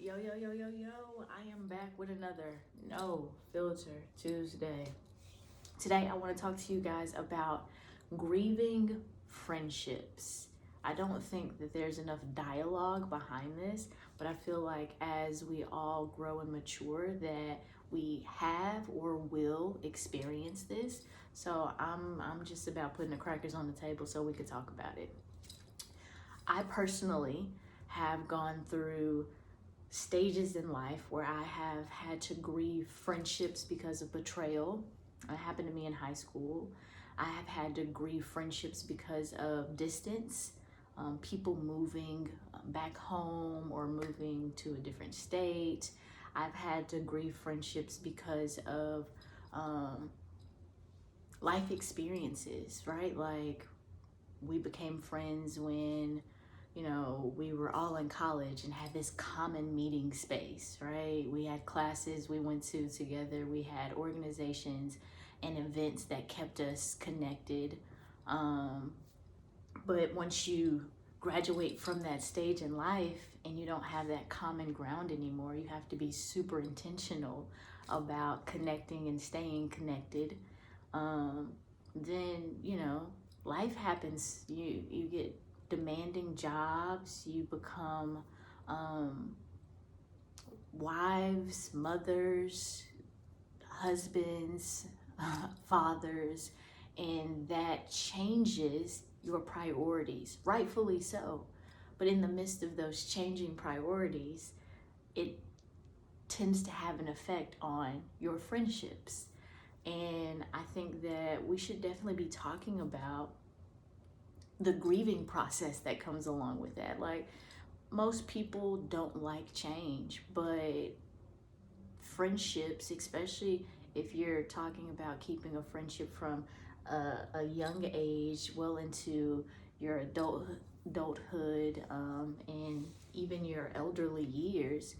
Yo, yo, yo, yo, yo, I am back with another No Filter Tuesday. Today, I want to talk to you guys about grieving friendships. I don't think that there's enough dialogue behind this, but I feel like as we all grow and mature, that we have or will experience this. So I'm just about putting the crackers on the table so we could talk about it. I personally have gone through stages in life where I have had to grieve friendships because of betrayal. It happened to me in high school. I have had to grieve friendships because of distance, people moving back home or moving to a different state. I've had to grieve friendships because of life experiences, right? Like we became friends when we were all in college and had this common meeting space, right? We had classes we went to together, we had organizations and events that kept us connected. But once you graduate from that stage in life and you don't have that common ground anymore, you have to be super intentional about connecting and staying connected. Then, life happens. You get demanding jobs, you become wives, mothers, husbands, fathers, and that changes your priorities, rightfully so. But in the midst of those changing priorities, it tends to have an effect on your friendships. And I think that we should definitely be talking about the grieving process that comes along with that. Like, most people don't like change, but friendships, especially if you're talking about keeping a friendship from a young age well into your adulthood, and even your elderly years,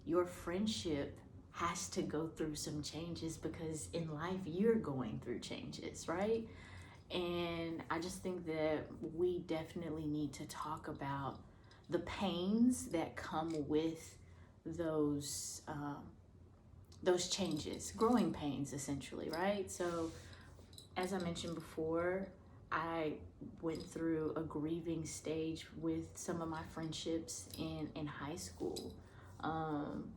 your friendship has to go through some changes because in life you're going through changes, right? And I just think that we definitely need to talk about the pains that come with those changes, growing pains, essentially, right? So, as I mentioned before, I went through a grieving stage with some of my friendships in high school. Um,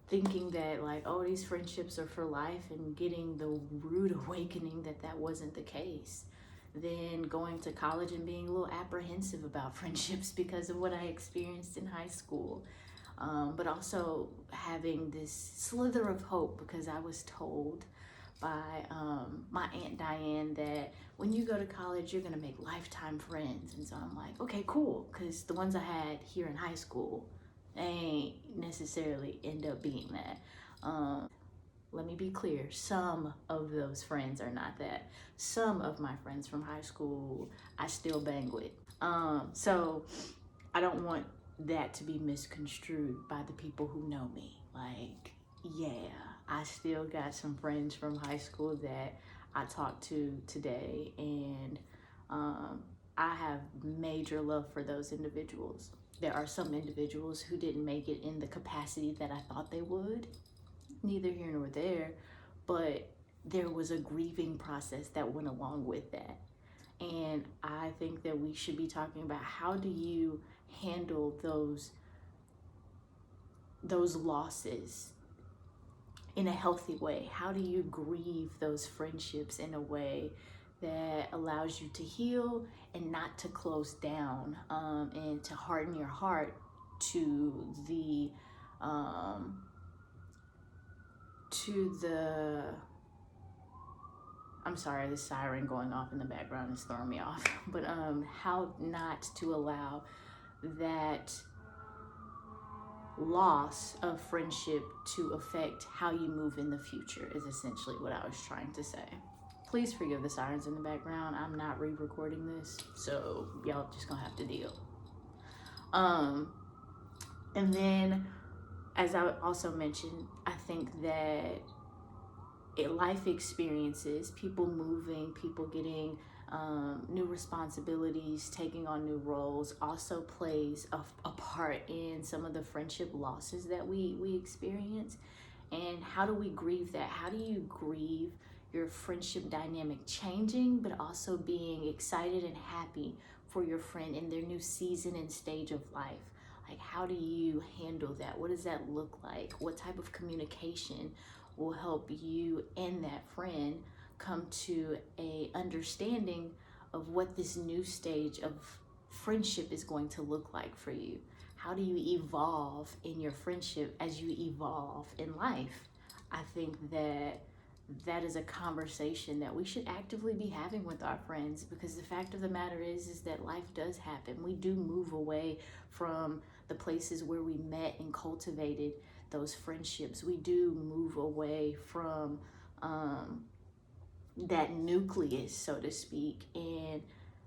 Thinking that, like, oh, these friendships are for life, and getting the rude awakening that that wasn't the case. Then going to college and being a little apprehensive about friendships because of what I experienced in high school. But also having this slither of hope because I was told by my Aunt Diane that when you go to college, you're gonna make lifetime friends. And so I'm like, okay, cool, because the ones I had here in high school, they ain't necessarily end up being that. Let me be clear, some of those friends are not that. Some of my friends from high school I still bang with. So I don't want that to be misconstrued by the people who know me. Like, yeah, I still got some friends from high school that I talk to today, and I have major love for those individuals. There are some individuals who didn't make it in the capacity that I thought they would, neither here nor there, but there was a grieving process that went along with that. And I think that we should be talking about how do you handle those losses in a healthy way? How do you grieve those friendships in a way that allows you to heal and not to close down, and to harden your heart to the to the I'm sorry, the siren going off in the background is throwing me off. But how not to allow that loss of friendship to affect how you move in the future is essentially what I was trying to say. Please forgive the sirens in the background. I'm not re-recording this, so y'all just gonna have to deal. And then, as I also mentioned, I think that life experiences, people moving, people getting new responsibilities, taking on new roles also plays a part in some of the friendship losses that we experience. And how do we grieve that? How do you grieve your friendship dynamic changing, but also being excited and happy for your friend in their new season and stage of life? Like, how do you handle that? What does that look like? What type of communication will help you and that friend come to a understanding of what this new stage of friendship is going to look like for you? How do you evolve in your friendship as you evolve in life? I think that that is a conversation that we should actively be having with our friends, because the fact of the matter is that life does happen. We do move away from the places where we met and cultivated those friendships. We do move away from that nucleus, so to speak, and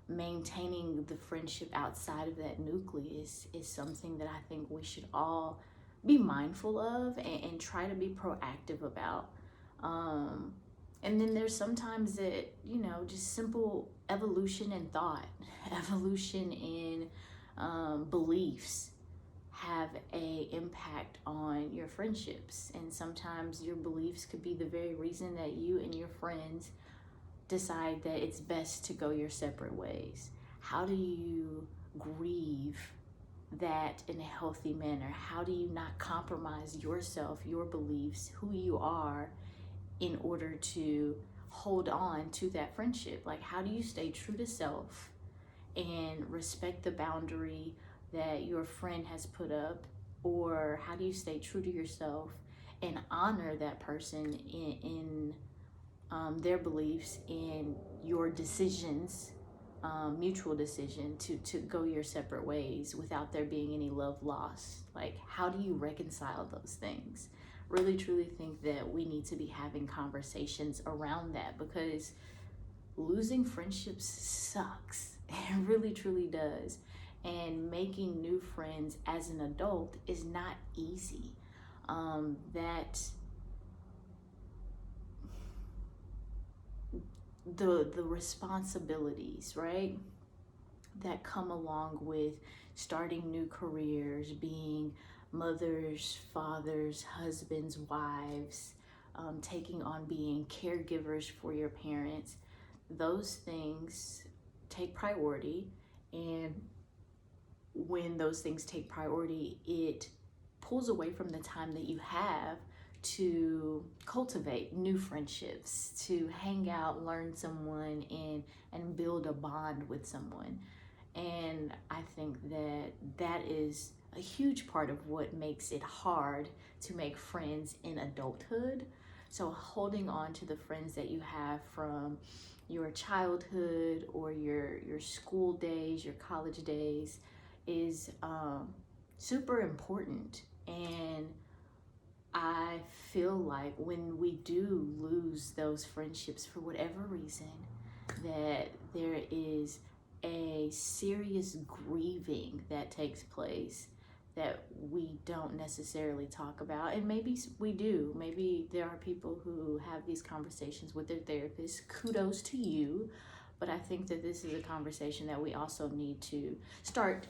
maintaining the friendship outside of that nucleus is something that I think we should all be mindful of and try to be proactive about. And then there's sometimes that, just simple evolution in thought, evolution in beliefs have a impact on your friendships. And sometimes your beliefs could be the very reason that you and your friends decide that it's best to go your separate ways. How do you grieve that in a healthy manner? How do you not compromise yourself, your beliefs, who you are, in order to hold on to that friendship? Like, how do you stay true to self and respect the boundary that your friend has put up? Or how do you stay true to yourself and honor that person in their beliefs and your decisions, mutual decision to go your separate ways without there being any love lost? Like, how do you reconcile those things? Really truly think that we need to be having conversations around that, because losing friendships sucks. It really truly does. And making new friends as an adult is not easy. The responsibilities, right, that come along with starting new careers, being mothers, fathers, husbands, wives, taking on being caregivers for your parents, those things take priority. And when those things take priority, it pulls away from the time that you have to cultivate new friendships, to hang out, learn someone, and build a bond with someone. And I think that that is a huge part of what makes it hard to make friends in adulthood. So holding on to the friends that you have from your childhood or your school days, your college days, is super important. And I feel like when we do lose those friendships for whatever reason, that there is a serious grieving that takes place that we don't necessarily talk about. And maybe we do. Maybe there are people who have these conversations with their therapist. Kudos to you. But I think that this is a conversation that we also need to start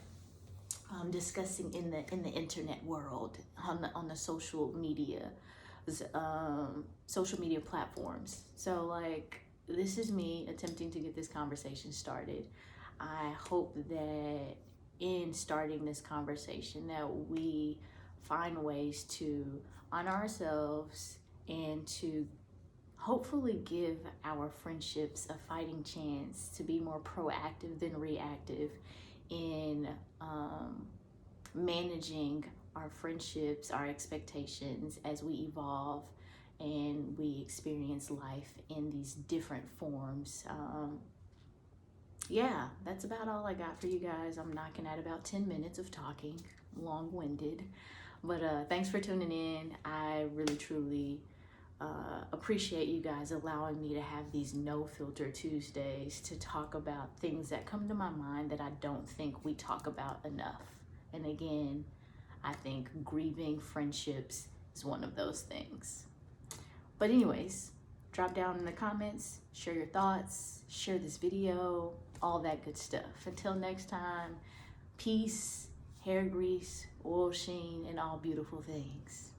discussing in the internet world, on the social media platforms. So, like, this is me attempting to get this conversation started. I hope that in starting this conversation that we find ways to honor ourselves and to hopefully give our friendships a fighting chance to be more proactive than reactive in managing our friendships, our expectations as we evolve and we experience life in these different forms. Yeah, that's about all I got for you guys. I'm knocking at about 10 minutes of talking, long-winded. But thanks for tuning in. I really, truly appreciate you guys allowing me to have these no filter Tuesdays to talk about things that come to my mind that I don't think we talk about enough. And again, I think grieving friendships is one of those things. But anyways, drop down in the comments, share your thoughts, share this video, all that good stuff. Until next time, peace, hair grease, oil sheen, and all beautiful things.